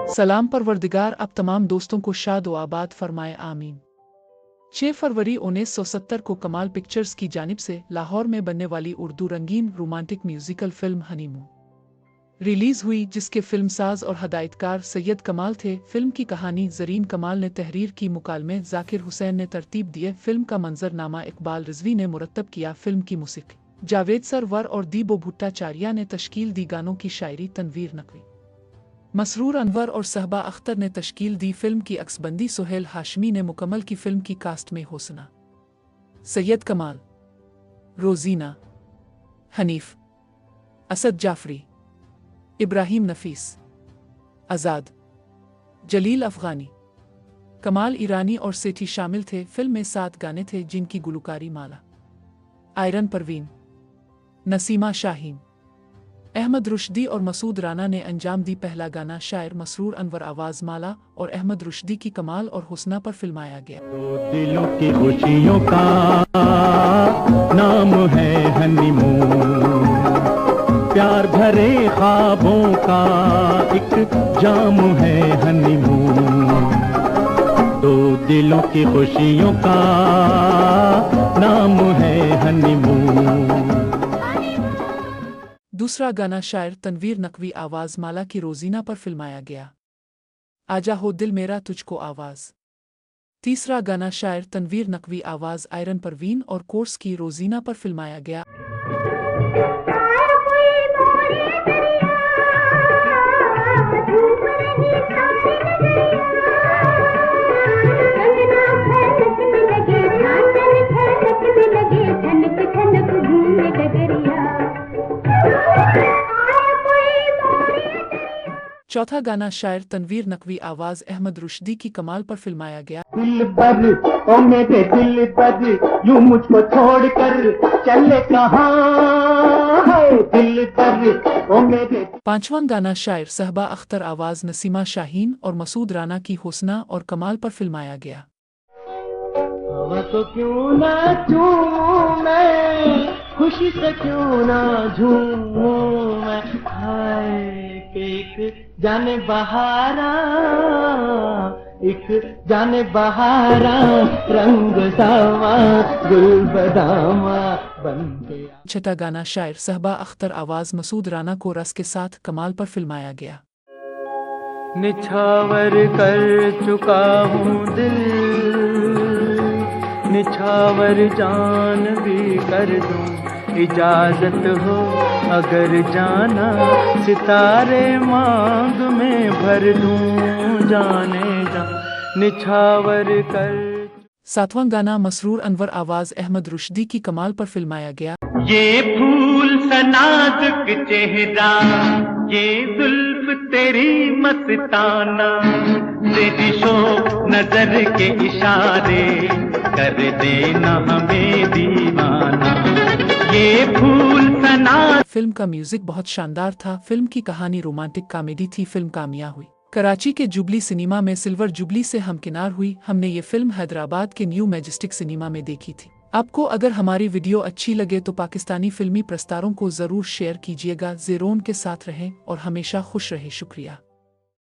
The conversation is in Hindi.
सलाम परवरदिगार अब तमाम दोस्तों को शाद व आबाद फरमाए आमीन। 6 फरवरी 1970 को कमाल पिक्चर्स की जानिब से लाहौर में बनने वाली उर्दू रंगीन romantic musical film honeymoon release हुई, जिसके फिल्मसाज और हदायतकार सैयद कमाल थे। फिल्म की कहानी जरीन कमाल ने तहरीर की, मुकालमे जाकिर हुसैन ने तरतीब दिए, फिल्म का मंजरनामा इकबाल रिजवी ने मुरत्तब किया, फिल्म की मूसीक़ी जावेद सरवर और दीबो भुट्टाचार्या ने तश्कील दी, गानों की शायरी तनवीर नकवी, मसरूर अनवर और सहबा अख्तर ने तश्कील दी, फिल्म की अक्सबंदी सुहेल हाशमी ने मुकम्मल की। फिल्म की कास्ट में होसना, सैयद कमाल, रोजीना, हनीफ, असद जाफरी, इब्राहिम नफीस, आज़ाद, जलील अफगानी, कमाल ईरानी और सेठी शामिल थे। फिल्म में 7 गाने थे जिनकी गुलकारी माला, आयरन परवीन, नसीमा शाहीन, अहमद रुश्दी और मसूद राना ने अंजाम दी। पहला गाना शायर मसरूर अनवर आवाज माला और अहमद रुश्दी की कमाल और हुस्ना पर फिल्माया गया। तो दिलों की खुशियों का नाम है हनीमून, प्यार भरे ख्वाबों का एक जाम है हनीमून। तो दिलों की खुशियों का नाम है हनीमून। दूसरा गाना शायर तनवीर नकवी आवाज माला की रोजीना पर फिल्माया गया, आजा हो दिल मेरा तुझको आवाज। तीसरा गाना शायर तनवीर नकवी आवाज आयरन परवीन और कोर्स की रोजीना पर फिल्माया गया। चौथा गाना शायर तनवीर नकवी आवाज अहमद रुश्दी की कमाल पर फिल्माया गया। दिल पर ओ मेरे दिल पर यूं मुझको छोड़कर चले कहाँ है, दिल पर ओ मेरे। पांचवा गाना शायर सहबा अख्तर आवाज नसीमा शाहीन और मसूद राना की हुस्ना और कमाल पर फिल्माया गया। तो क्यों ना झूमूं मैं, खुशी से क्यों ना झूमूं मैं, हाय एक जाने बहारा, एक जाने बहारा, रंग सावा गुल बदामा बन गया। छठा गाना शायर सहबा अख्तर आवाज मसूद राना को रस के साथ कमाल पर फिल्माया गया। निछावर कर चुका हूँ दिल, निछावर जान भी कर दूं, इजाजत हो अगर जाना, सितारे मांग में भर दूं, जाने जा निछावर कर। सातवां गाना मसरूर अनवर आवाज अहमद रुश्दी की कमाल पर फिल्माया गया। ये फूल सा नाजुक चेहरा, ये जुल्फ तेरी मस्ताना, तेरी शोक नजर के इशारे कर देना हमें दीवाना, ये फूल सना। फिल्म का म्यूजिक बहुत शानदार था। फिल्म की कहानी रोमांटिक कॉमेडी थी। फिल्म कामयाब हुई। कराची के जुबली सिनेमा में सिल्वर जुबली से हमकिनार हुई। हमने ये फिल्म हैदराबाद के न्यू मैजेस्टिक सिनेमा में देखी थी। आपको अगर हमारी वीडियो अच्छी लगे तो पाकिस्तानी फिल्मी प्रस्तारों को जरूर शेयर कीजिएगा। ज़ेरोन के साथ रहें और हमेशा खुश रहें। शुक्रिया।